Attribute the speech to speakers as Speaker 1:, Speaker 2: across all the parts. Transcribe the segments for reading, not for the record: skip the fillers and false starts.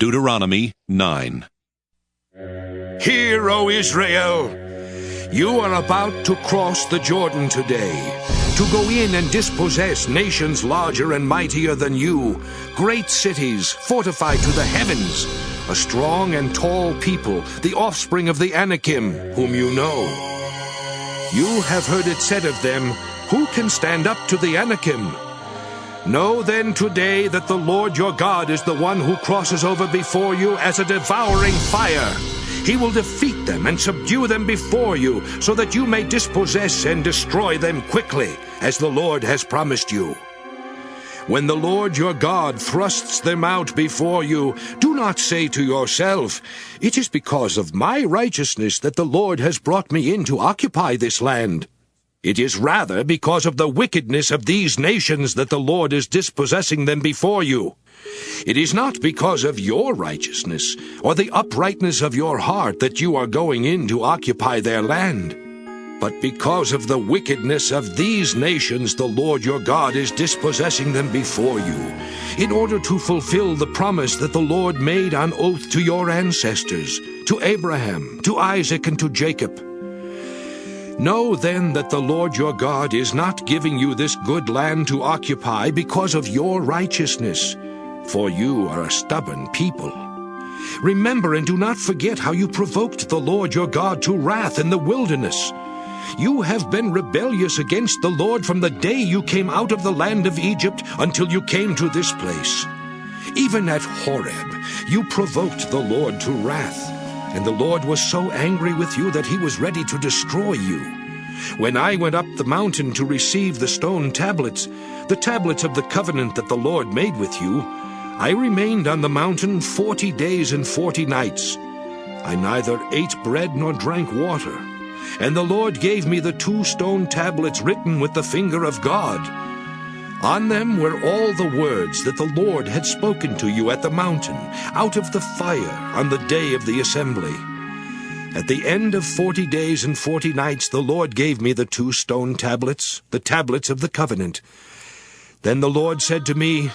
Speaker 1: Deuteronomy 9.
Speaker 2: Hear, O Israel, you are about to cross the Jordan today, to go in and dispossess nations larger and mightier than you, great cities fortified to the heavens, a strong and tall people, the offspring of the Anakim, whom you know. You have heard it said of them, who can stand up to the Anakim? Know then today that the Lord your God is the one who crosses over before you as a devouring fire. He will defeat them and subdue them before you, so that you may dispossess and destroy them quickly, as the Lord has promised you. When the Lord your God thrusts them out before you, do not say to yourself, "It is because of my righteousness that the Lord has brought me in to occupy this land." It is rather because of the wickedness of these nations that the Lord is dispossessing them before you. It is not because of your righteousness or the uprightness of your heart that you are going in to occupy their land, but because of the wickedness of these nations the Lord your God is dispossessing them before you, in order to fulfill the promise that the Lord made on oath to your ancestors, to Abraham, to Isaac, and to Jacob. Know then that the Lord your God is not giving you this good land to occupy because of your righteousness, for you are a stubborn people. Remember and do not forget how you provoked the Lord your God to wrath in the wilderness. You have been rebellious against the Lord from the day you came out of the land of Egypt until you came to this place. Even at Horeb you provoked the Lord to wrath, and the Lord was so angry with you that he was ready to destroy you. When I went up the mountain to receive the stone tablets, the tablets of the covenant that the Lord made with you, I remained on the mountain 40 days and 40 nights. I neither ate bread nor drank water. And the Lord gave me the 2 stone tablets written with the finger of God. On them were all the words that the Lord had spoken to you at the mountain, out of the fire, on the day of the assembly. At the end of 40 days and 40 nights the Lord gave me the 2 stone tablets, the tablets of the covenant. Then the Lord said to me,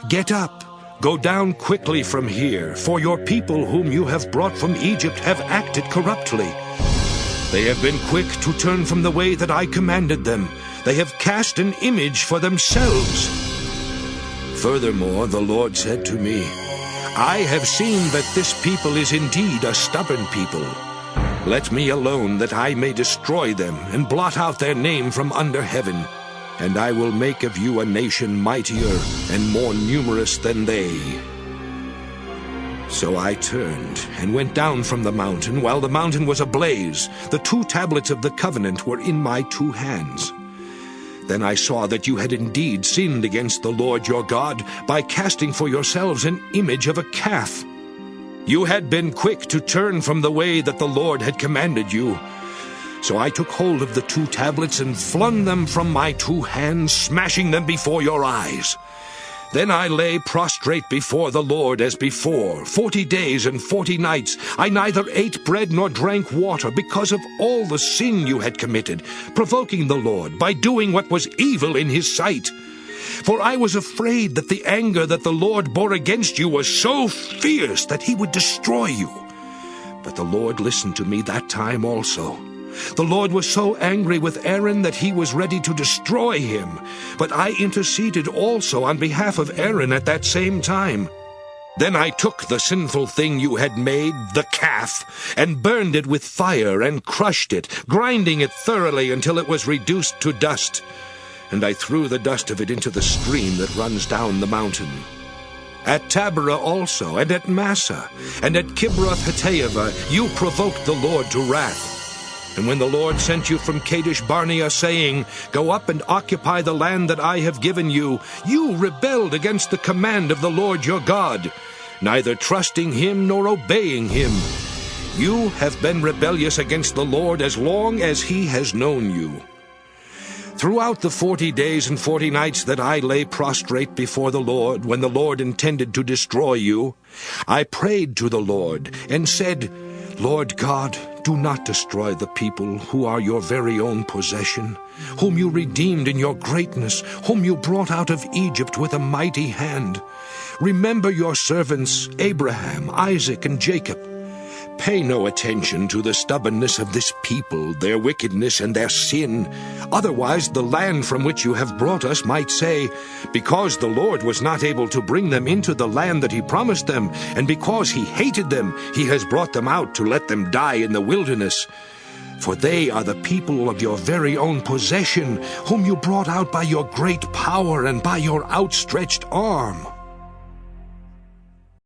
Speaker 2: "Get up, go down quickly from here, for your people whom you have brought from Egypt have acted corruptly. They have been quick to turn from the way that I commanded them. They have cast an image for themselves." Furthermore, the Lord said to me, "I have seen that this people is indeed a stubborn people. Let me alone that I may destroy them and blot out their name from under heaven, and I will make of you a nation mightier and more numerous than they." So I turned and went down from the mountain. While the mountain was ablaze, the 2 tablets of the covenant were in my 2 hands. Then I saw that you had indeed sinned against the Lord your God by casting for yourselves an image of a calf. You had been quick to turn from the way that the Lord had commanded you. So I took hold of the 2 tablets and flung them from my 2 hands, smashing them before your eyes. Then I lay prostrate before the Lord as before. 40 days and 40 nights I neither ate bread nor drank water, because of all the sin you had committed, provoking the Lord by doing what was evil in his sight. For I was afraid that the anger that the Lord bore against you was so fierce that he would destroy you. But the Lord listened to me that time also. The Lord was so angry with Aaron that he was ready to destroy him. But I interceded also on behalf of Aaron at that same time. Then I took the sinful thing you had made, the calf, and burned it with fire and crushed it, grinding it thoroughly until it was reduced to dust. And I threw the dust of it into the stream that runs down the mountain. At Taberah also, and at Massa, and at Kibroth-Hattaavah, you provoked the Lord to wrath. And when the Lord sent you from Kadesh Barnea, saying, "Go up and occupy the land that I have given you," you rebelled against the command of the Lord your God, neither trusting him nor obeying him. You have been rebellious against the Lord as long as he has known you. Throughout the 40 days and 40 nights that I lay prostrate before the Lord, when the Lord intended to destroy you, I prayed to the Lord and said, "Lord God, do not destroy the people who are your very own possession, whom you redeemed in your greatness, whom you brought out of Egypt with a mighty hand. Remember your servants Abraham, Isaac, and Jacob. Pay no attention to the stubbornness of this people, their wickedness and their sin. Otherwise the land from which you have brought us might say, because the Lord was not able to bring them into the land that he promised them, and because he hated them, he has brought them out to let them die in the wilderness. For they are the people of your very own possession, whom you brought out by your great power and by your outstretched arm.